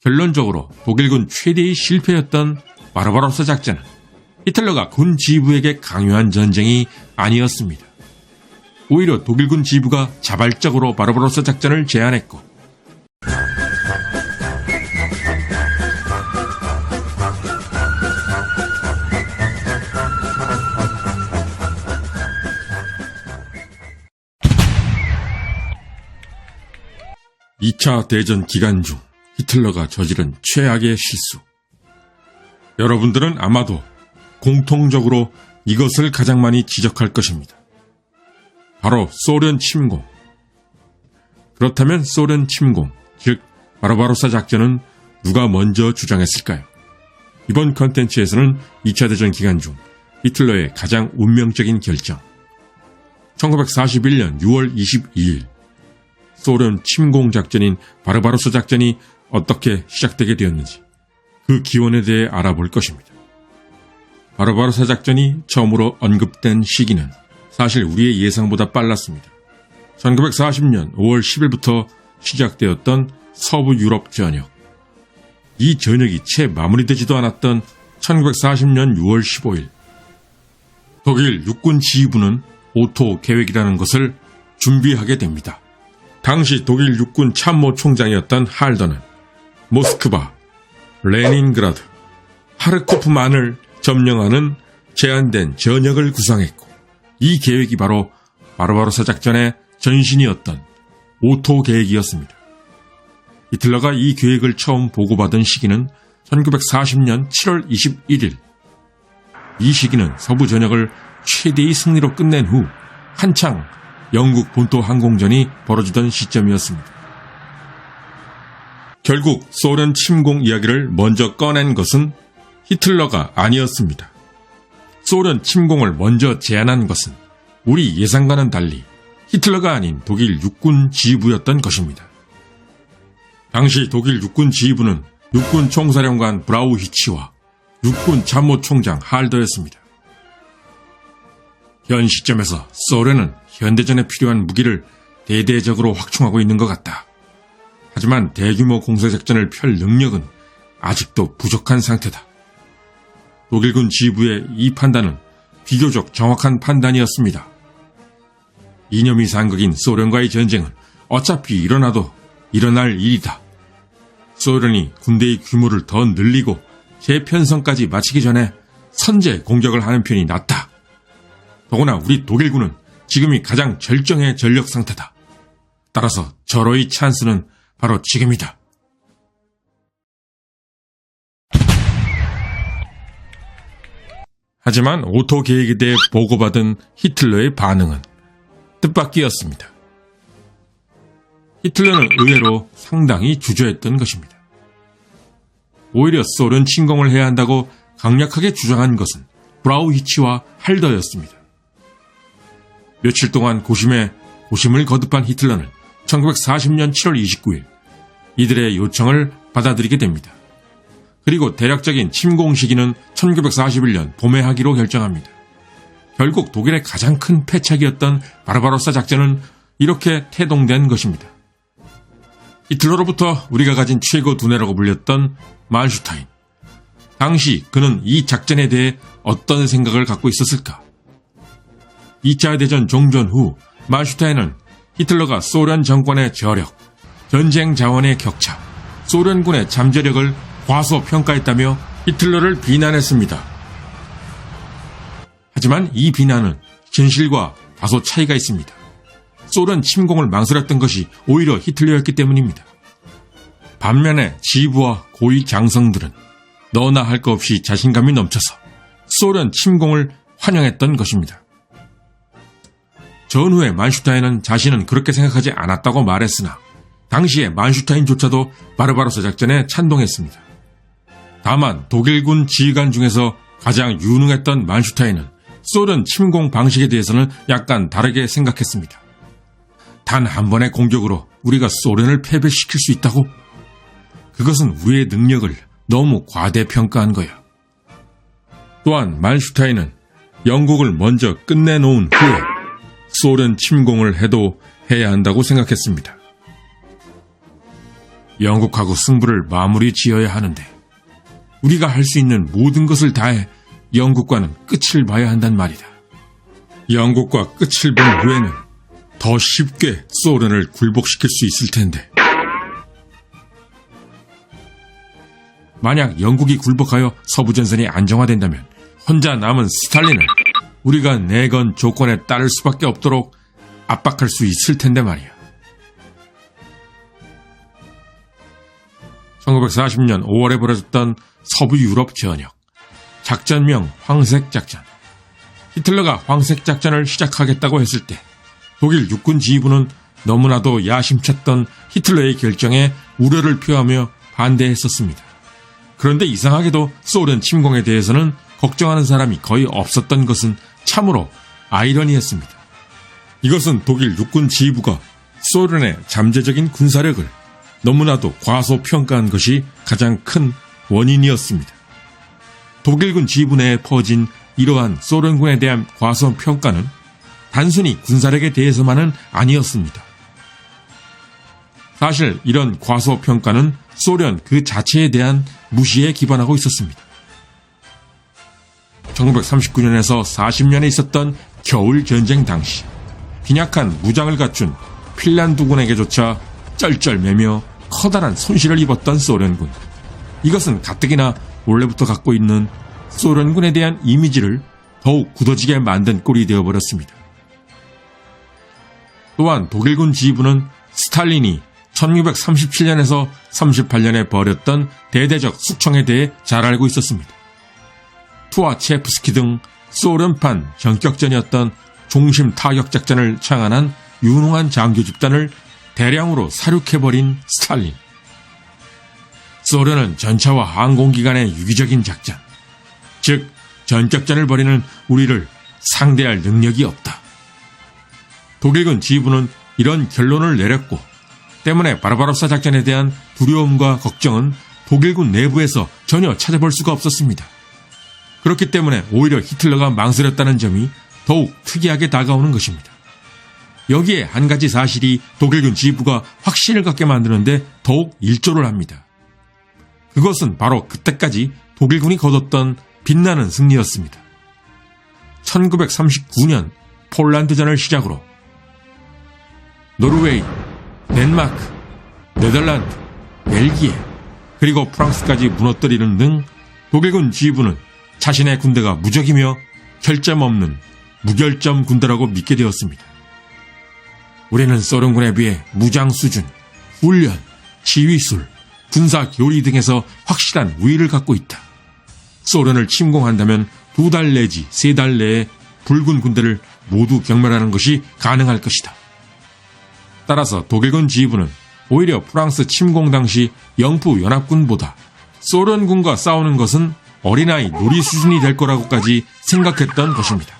결론적으로 독일군 최대의 실패였던 바르바로사 작전은 히틀러가 군 지부에게 강요한 전쟁이 아니었습니다. 오히려 독일군 지부가 자발적으로 바르바로사 작전을 제안했고, (2차) 대전 기간 중 히틀러가 저지른 최악의 실수. 여러분들은 아마도 공통적으로 이것을 가장 많이 지적할 것입니다. 바로 소련 침공. 그렇다면 소련 침공, 즉 바르바로사 작전은 누가 먼저 주장했을까요? 이번 컨텐츠에서는 2차 대전 기간 중 히틀러의 가장 운명적인 결정, 1941년 6월 22일 소련 침공 작전인 바르바로사 작전이 어떻게 시작되게 되었는지 그 기원에 대해 알아볼 것입니다. 바르바로사 작전이 처음으로 언급된 시기는 사실 우리의 예상보다 빨랐습니다. 1940년 5월 10일부터 시작되었던 서부 유럽 전역. 이 전역이 채 마무리되지도 않았던 1940년 6월 15일 독일 육군 지휘부는 오토 계획이라는 것을 준비하게 됩니다. 당시 독일 육군 참모총장이었던 할더는 모스크바, 레닌그라드, 하르코프만을 점령하는 제한된 전역을 구상했고, 이 계획이 바로 바르바로사 작전의 전신이었던 오토 계획이었습니다. 히틀러가 이 계획을 처음 보고받은 시기는 1940년 7월 21일. 이 시기는 서부 전역을 최대의 승리로 끝낸 후 한창 영국 본토 항공전이 벌어지던 시점이었습니다. 결국 소련 침공 이야기를 먼저 꺼낸 것은 히틀러가 아니었습니다. 소련 침공을 먼저 제안한 것은 우리 예상과는 달리 히틀러가 아닌 독일 육군 지휘부였던 것입니다. 당시 독일 육군 지휘부는 육군 총사령관 브라우히치와 육군 참모총장 할더였습니다. 현 시점에서 소련은 현대전에 필요한 무기를 대대적으로 확충하고 있는 것 같다. 하지만 대규모 공세작전을 펼 능력은 아직도 부족한 상태다. 독일군 지휘부의 이 판단은 비교적 정확한 판단이었습니다. 이념이 상극인 소련과의 전쟁은 어차피 일어나도 일어날 일이다. 소련이 군대의 규모를 더 늘리고 재편성까지 마치기 전에 선제 공격을 하는 편이 낫다. 더구나 우리 독일군은 지금이 가장 절정의 전력 상태다. 따라서 절호의 찬스는 바로 지금이다. 하지만 오토 계획에 대해 보고받은 히틀러의 반응은 뜻밖이었습니다. 히틀러는 의외로 상당히 주저했던 것입니다. 오히려 소련 침공을 해야 한다고 강력하게 주장한 것은 브라우히치와 할더였습니다. 며칠 동안 고심에 고심을 거듭한 히틀러는 1940년 7월 29일 이들의 요청을 받아들이게 됩니다. 그리고 대략적인 침공 시기는 1941년 봄에 하기로 결정합니다. 결국 독일의 가장 큰 패착이었던 바르바로사 작전은 이렇게 태동된 것입니다. 히틀러로부터 우리가 가진 최고 두뇌라고 불렸던 만슈타인. 당시 그는 이 작전에 대해 어떤 생각을 갖고 있었을까? 2차 대전 종전 후 만슈타인은 히틀러가 소련 정권의 저력, 전쟁 자원의 격차, 소련군의 잠재력을 과소평가했다며 히틀러를 비난했습니다. 하지만 이 비난은 진실과 다소 차이가 있습니다. 소련 침공을 망설였던 것이 오히려 히틀러였기 때문입니다. 반면에 지휘부와 고위 장성들은 너나 할 것 없이 자신감이 넘쳐서 소련 침공을 환영했던 것입니다. 전후에 만슈타인은 자신은 그렇게 생각하지 않았다고 말했으나 당시에 만슈타인조차도 바르바로사 작전에 찬동했습니다. 다만 독일군 지휘관 중에서 가장 유능했던 만슈타인은 소련 침공 방식에 대해서는 약간 다르게 생각했습니다. 단 한 번의 공격으로 우리가 소련을 패배시킬 수 있다고? 그것은 우리의 능력을 너무 과대평가한 거야. 또한 만슈타인은 영국을 먼저 끝내놓은 후에 소련 침공을 해도 해야 한다고 생각했습니다. 영국하고 승부를 마무리 지어야 하는데 우리가 할 수 있는 모든 것을 다해 영국과는 끝을 봐야 한단 말이다. 영국과 끝을 본 후에는 더 쉽게 소련을 굴복시킬 수 있을 텐데. 만약 영국이 굴복하여 서부전선이 안정화된다면 혼자 남은 스탈린을 우리가 내건 조건에 따를 수밖에 없도록 압박할 수 있을 텐데 말이야. 1940년 5월에 벌어졌던 서부 유럽 전역, 작전명 황색작전. 히틀러가 황색작전을 시작하겠다고 했을 때 독일 육군 지휘부는 너무나도 야심찼던 히틀러의 결정에 우려를 표하며 반대했었습니다. 그런데 이상하게도 소련 침공에 대해서는 걱정하는 사람이 거의 없었던 것은 참으로 아이러니했습니다. 이것은 독일 육군 지휘부가 소련의 잠재적인 군사력을 너무나도 과소평가한 것이 가장 큰 원인이었습니다. 독일군 지휘부 내에 퍼진 이러한 소련군에 대한 과소평가는 단순히 군사력에 대해서만은 아니었습니다. 사실 이런 과소평가는 소련 그 자체에 대한 무시에 기반하고 있었습니다. 1939년에서 40년에 있었던 겨울전쟁 당시 빈약한 무장을 갖춘 핀란드군에게조차 쩔쩔매며 커다란 손실을 입었던 소련군. 이것은 가뜩이나 원래부터 갖고 있는 소련군에 대한 이미지를 더욱 굳어지게 만든 꼴이 되어버렸습니다. 또한 독일군 지휘부는 스탈린이 1937년에서 38년에 벌였던 대대적 숙청에 대해 잘 알고 있었습니다. 투아체프스키 등 소련판 전격전이었던 중심 타격 작전을 창안한 유능한 장교 집단을 대량으로 사륙해버린 스탈린. 소련은 전차와 항공기 간의 유기적인 작전, 즉 전격전을 벌이는 우리를 상대할 능력이 없다. 독일군 지휘부는 이런 결론을 내렸고 때문에 바르바로사 작전에 대한 두려움과 걱정은 독일군 내부에서 전혀 찾아볼 수가 없었습니다. 그렇기 때문에 오히려 히틀러가 망설였다는 점이 더욱 특이하게 다가오는 것입니다. 여기에 한 가지 사실이 독일군 지휘부가 확신을 갖게 만드는데 더욱 일조를 합니다. 그것은 바로 그때까지 독일군이 거뒀던 빛나는 승리였습니다. 1939년 폴란드전을 시작으로 노르웨이, 덴마크, 네덜란드, 벨기에, 그리고 프랑스까지 무너뜨리는 등 독일군 지휘부는 자신의 군대가 무적이며 결점 없는 무결점 군대라고 믿게 되었습니다. 우리는 소련군에 비해 무장 수준, 훈련, 지휘술, 군사 교리 등에서 확실한 우위를 갖고 있다. 소련을 침공한다면 2달 내지 3달 내에 붉은 군대를 모두 경멸하는 것이 가능할 것이다. 따라서 독일군 지휘부는 오히려 프랑스 침공 당시 영프 연합군보다 소련군과 싸우는 것은 어린아이 놀이 수준이 될 거라고까지 생각했던 것입니다.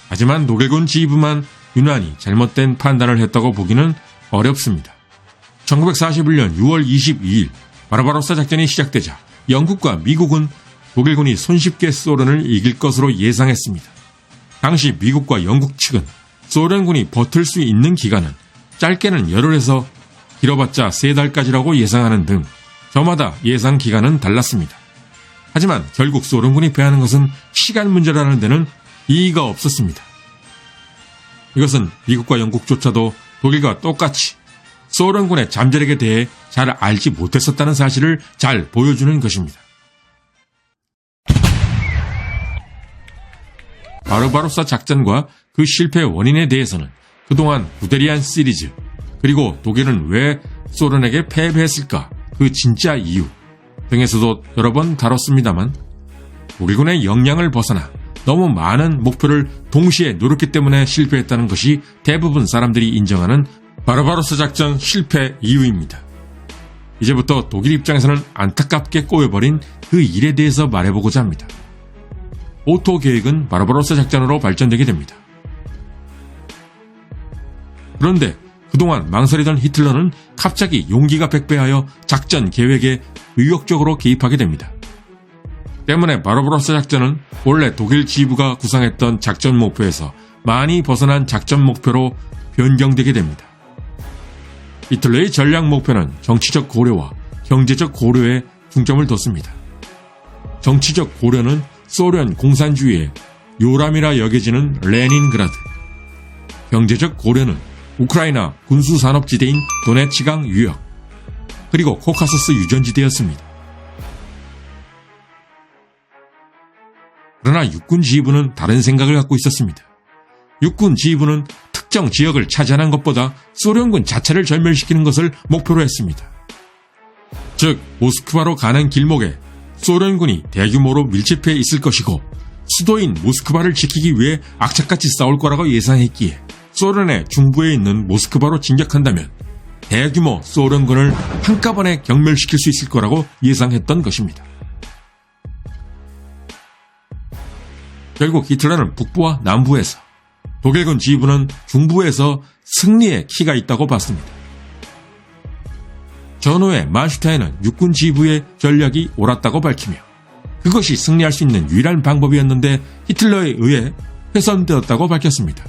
하지만 독일군 지휘부만 유난히 잘못된 판단을 했다고 보기는 어렵습니다. 1941년 6월 22일 바르바로사 작전이 시작되자 영국과 미국은 독일군이 손쉽게 소련을 이길 것으로 예상했습니다. 당시 미국과 영국 측은 소련군이 버틸 수 있는 기간은 짧게는 열흘에서 길어봤자 3달까지라고 예상하는 등 저마다 예상 기간은 달랐습니다. 하지만 결국 소련군이 패하는 것은 시간 문제라는 데는 이의가 없었습니다. 이것은 미국과 영국조차도 독일과 똑같이 소련군의 잠재력에 대해 잘 알지 못했었다는 사실을 잘 보여주는 것입니다. 바르바로사 작전과 그 실패의 원인에 대해서는 그동안 구데리안 시리즈, 그리고 독일은 왜 소련에게 패배했을까, 그 진짜 이유 등에서도 여러 번 다뤘습니다만 독일군의 역량을 벗어나 너무 많은 목표를 동시에 노렸기 때문에 실패했다는 것이 대부분 사람들이 인정하는 바르바로사 작전 실패 이유입니다. 이제부터 독일 입장에서는 안타깝게 꼬여버린 그 일에 대해서 말해보고자 합니다. 오토 계획은 바르바로사 작전으로 발전되게 됩니다. 그런데 그동안 망설이던 히틀러는 갑자기 용기가 백배하여 작전 계획에 의욕적으로 개입하게 됩니다. 때문에 바르바로사 작전은 원래 독일 지휘부가 구상했던 작전 목표에서 많이 벗어난 작전 목표로 변경되게 됩니다. 히틀러의 전략 목표는 정치적 고려와 경제적 고려에 중점을 뒀습니다. 정치적 고려는 소련 공산주의의 요람이라 여겨지는 레닌그라드, 경제적 고려는 우크라이나 군수산업지대인 도네츠강 유역, 그리고 코카서스 유전지대였습니다. 그러나 육군 지휘부는 다른 생각을 갖고 있었습니다. 육군 지휘부는 특정 지역을 차지하는 것보다 소련군 자체를 절멸시키는 것을 목표로 했습니다. 즉, 모스크바로 가는 길목에 소련군이 대규모로 밀집해 있을 것이고 수도인 모스크바를 지키기 위해 악착같이 싸울 거라고 예상했기에 소련의 중부에 있는 모스크바로 진격한다면 대규모 소련군을 한꺼번에 경멸시킬 수 있을 거라고 예상했던 것입니다. 결국 히틀러는 북부와 남부에서, 독일군 지휘부는 중부에서 승리의 키가 있다고 봤습니다. 전후에 만슈타인은 육군 지휘부의 전략이 옳았다고 밝히며 그것이 승리할 수 있는 유일한 방법이었는데 히틀러에 의해 훼손되었다고 밝혔습니다.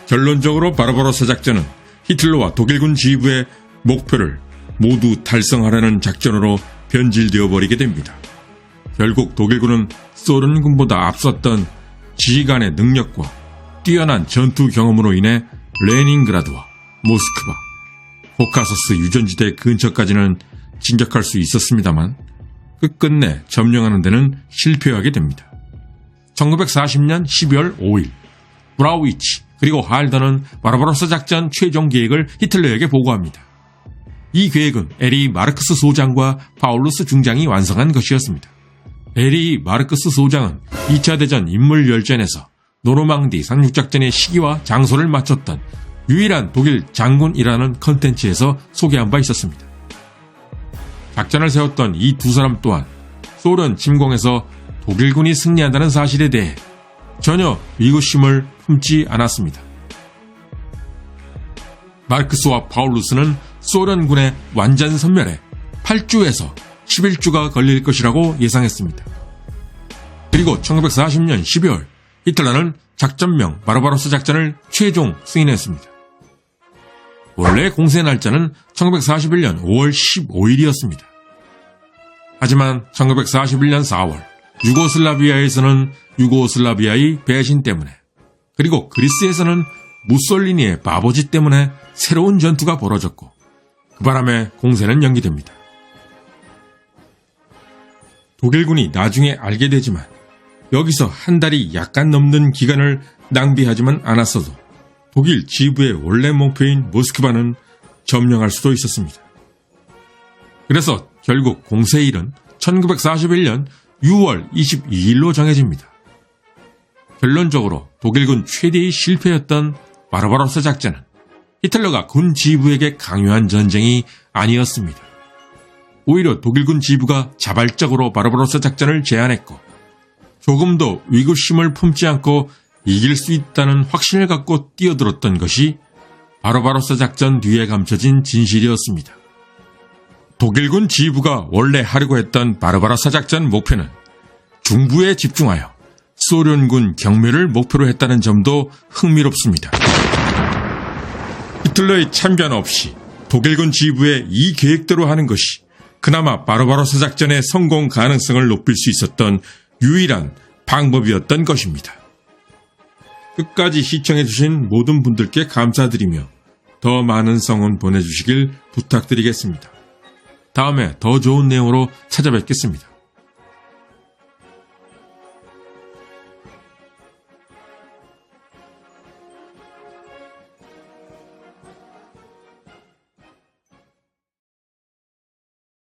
결론적으로 바르바로사 작전은 히틀러와 독일군 지휘부의 목표를 모두 달성하려는 작전으로 변질되어 버리게 됩니다. 결국 독일군은 소련군보다 앞섰던 지휘관의 능력과 뛰어난 전투 경험으로 인해 레닌그라드와 모스크바, 코카서스 유전지대 근처까지는 진격할 수 있었습니다만 끝끝내 점령하는 데는 실패하게 됩니다. 1940년 12월 5일 브라우이치 그리고 할더는 바르바로사 작전 최종 계획을 히틀러에게 보고합니다. 이 계획은 에리 마르크스 소장과 파울루스 중장이 완성한 것이었습니다. 에리 마르크스 소장은 2차 대전 인물열전에서 노르망디 상륙작전의 시기와 장소를 맞췄던 유일한 독일 장군이라는 컨텐츠에서 소개한 바 있었습니다. 작전을 세웠던 이 두 사람 또한 소련 침공에서 독일군이 승리한다는 사실에 대해 전혀 의구심을 품지 않았습니다. 마르크스와 파울루스는 소련군의 완전 섬멸에 8주에서 11주가 걸릴 것이라고 예상했습니다. 그리고 1940년 12월 히틀러는 작전명 바르바로사 작전을 최종 승인했습니다. 원래 공세 날짜는 1941년 5월 15일이었습니다. 하지만 1941년 4월 유고슬라비아에서는 유고슬라비아의 배신 때문에 그리고 그리스에서는 무솔리니의 바보짓 때문에 새로운 전투가 벌어졌고 그 바람에 공세는 연기됩니다. 독일군이 나중에 알게 되지만 여기서 한 달이 약간 넘는 기간을 낭비하지만 않았어도 독일 지휘부의 원래 목표인 모스크바는 점령할 수도 있었습니다. 그래서 결국 공세일은 1941년 6월 22일로 정해집니다. 결론적으로 독일군 최대의 실패였던 바르바로사 작전은 히틀러가 군 지휘부에게 강요한 전쟁이 아니었습니다. 오히려 독일군 지휘부가 자발적으로 바르바로사 작전을 제안했고 조금도 의구심을 품지 않고 이길 수 있다는 확신을 갖고 뛰어들었던 것이 바르바로사 작전 뒤에 감춰진 진실이었습니다. 독일군 지휘부가 원래 하려고 했던 바르바로사 작전 목표는 중부에 집중하여 소련군 경멸을 목표로 했다는 점도 흥미롭습니다. 히틀러의 참견 없이 독일군 지휘부의 이 계획대로 하는 것이 그나마 바르바로사 작전의 성공 가능성을 높일 수 있었던 유일한 방법이었던 것입니다. 끝까지 시청해주신 모든 분들께 감사드리며 더 많은 성원 보내주시길 부탁드리겠습니다. 다음에 더 좋은 내용으로 찾아뵙겠습니다.